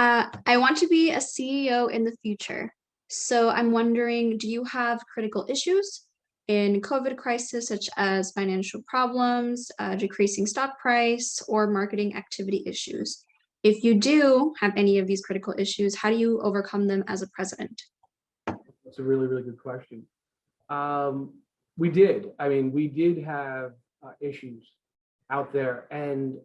I want to be a CEO in the future. So I'm wondering, do you have critical issues in COVID crisis, such as financial problems, decreasing stock price, or marketing activity issues? If you do have any of these critical issues, how do you overcome them as a president? That's a really, really good question. We did. I mean, we did have issues out there, and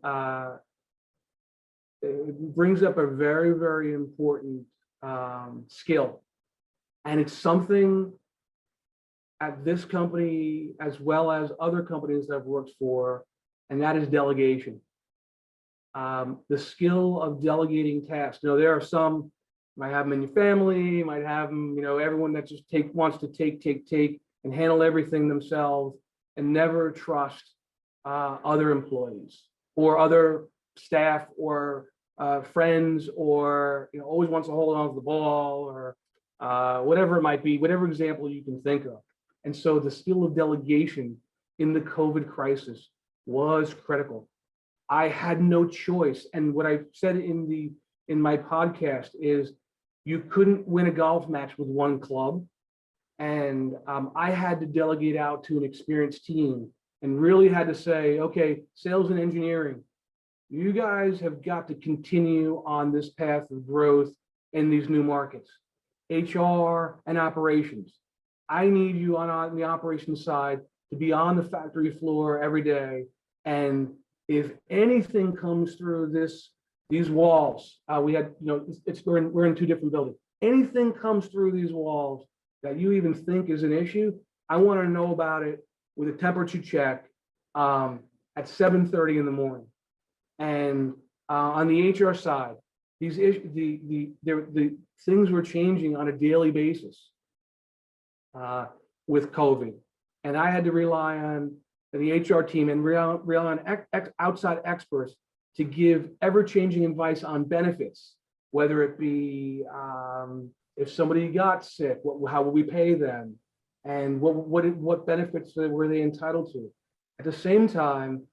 it brings up a very, very important skill. And it's something at this company, as well as other companies that I've worked for, and that is delegation. The skill of delegating tasks. There are some, you might have them in your family, you might have them, everyone that just wants to take and handle everything themselves and never trust other employees or other staff or friends, or always wants to hold on to the ball, or whatever it might be, whatever example you can think of. And so the skill of delegation in the COVID crisis was critical. I had no choice. And what I said in my podcast is you couldn't win a golf match with one club. And I had to delegate out to an experienced team and really had to say, okay, sales and engineering, you guys have got to continue on this path of growth in these new markets. HR and operations, I need you on the operations side to be on the factory floor every day. And if anything comes through these walls, we had, we're in two different buildings. Anything comes through these walls that you even think is an issue, I want to know about it with a temperature check at 7:30 in the morning. And on the HR side, these issues, the things were changing on a daily basis with COVID. And I had to rely on the HR team and rely on outside experts to give ever-changing advice on benefits, whether it be if somebody got sick, how will we pay them, and what benefits were they entitled to. At the same time,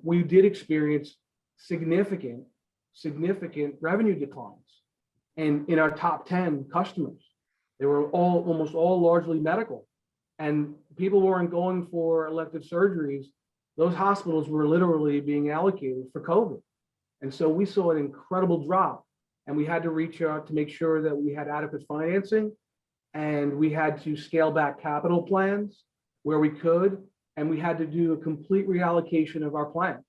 we did experience significant revenue declines, and in our top 10 customers, they were almost all largely medical, and people weren't going for elective surgeries. Those hospitals were literally being allocated for COVID. And so we saw an incredible drop, and we had to reach out to make sure that we had adequate financing, and we had to scale back capital plans where we could, and we had to do a complete reallocation of our plan.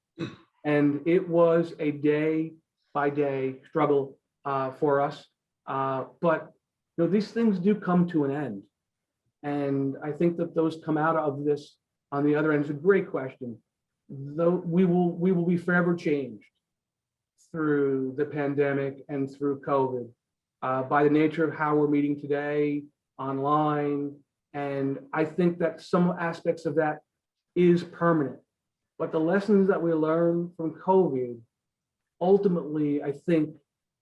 And it was a day-by-day struggle for us. But you know, these things do come to an end. And I think that those come out of this on the other end. It's a great question. Though we will be forever changed through the pandemic and through COVID by the nature of how we're meeting today online. And I think that some aspects of that is permanent. But the lessons that we learned from COVID ultimately, I think,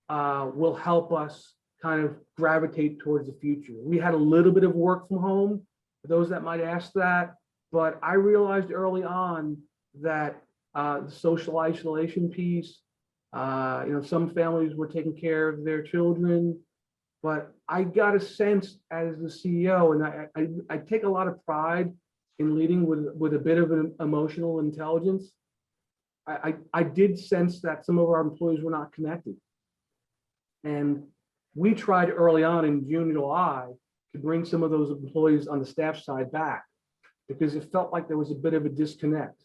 will help us kind of gravitate towards the future. We had a little bit of work from home, for those that might ask that, but I realized early on that the social isolation piece, you know, some families were taking care of their children, but I got a sense as the CEO, and I take a lot of pride in leading with a bit of an emotional intelligence. I did sense that some of our employees were not connected. And we tried early on in June, July to bring some of those employees on the staff side back because it felt like there was a bit of a disconnect.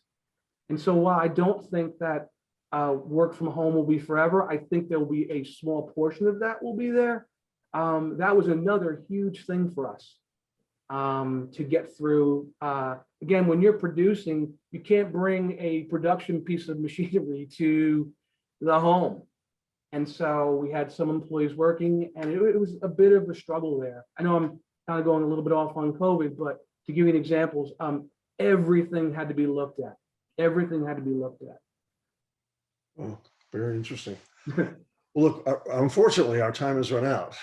And so while I don't think that work from home will be forever, I think there will be a small portion of that will be there. That was another huge thing for us to get through. Again, when you're producing, you can't bring a production piece of machinery to the home. And so we had some employees working, and it was a bit of a struggle there. I know I'm kind of going a little bit off on COVID, but to give you examples, everything had to be looked at. Everything had to be looked at. Oh, very interesting. Well, look, unfortunately, our time has run out.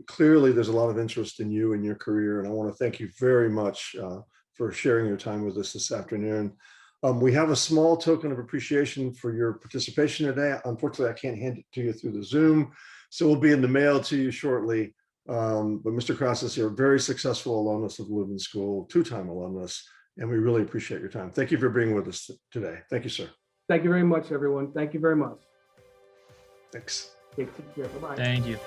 Clearly, there's a lot of interest in you and your career, and I want to thank you very much for sharing your time with us this afternoon. We have a small token of appreciation for your participation today. Unfortunately, I can't hand it to you through the Zoom, so it will be in the mail to you shortly. But Mr. Krasas, you're a very successful alumnus of the Lubin School, two-time alumnus, and we really appreciate your time. Thank you for being with us today. Thank you, sir. Thank you very much, everyone. Thank you very much. Thanks. Take care. Bye-bye. Thank you.